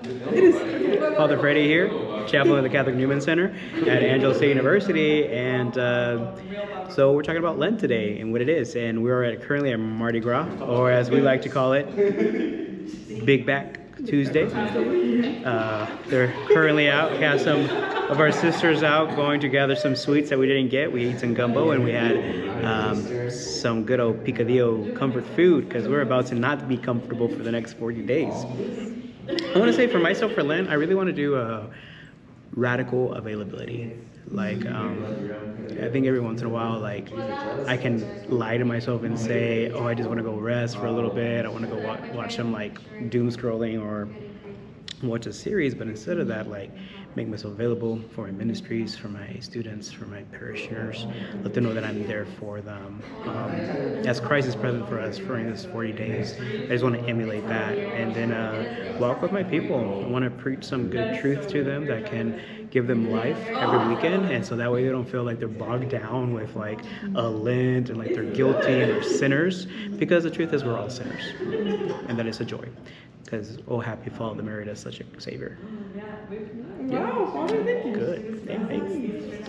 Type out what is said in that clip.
It is. Father Freddy here, chaplain of the Catholic Newman Center at Angelo State University, and so we're talking about Lent today and what it is, and we're currently at Mardi Gras, or as we like to call it, Big Back Tuesday. They're currently out. We have some of our sisters out going to gather some sweets that we didn't get. We ate some gumbo and we had some good old picadillo comfort food because we're about to not be comfortable for the next 40 days. I want to say for myself for Lent, I really want to do a radical availability. Like, I think every once in a while, like, I can lie to myself and say, oh, I just want to go rest for a little bit. I want to go watch some, like, doom scrolling or watch a series. But instead of that, like, make myself available for my ministries, for my students, for my parishioners. Let them know that I'm there for them. As Christ is present for us during this 40 days, I just want to emulate that. And then walk with my people. I want to preach some good truth to them that can give them life every weekend, and so that way they don't feel like they're bogged down with like a Lent and like they're guilty and they're sinners, because the truth is we're all sinners, and that is a joy, because oh happy fall that married us such a savior. Wow, Father, thank you. Good. Thanks.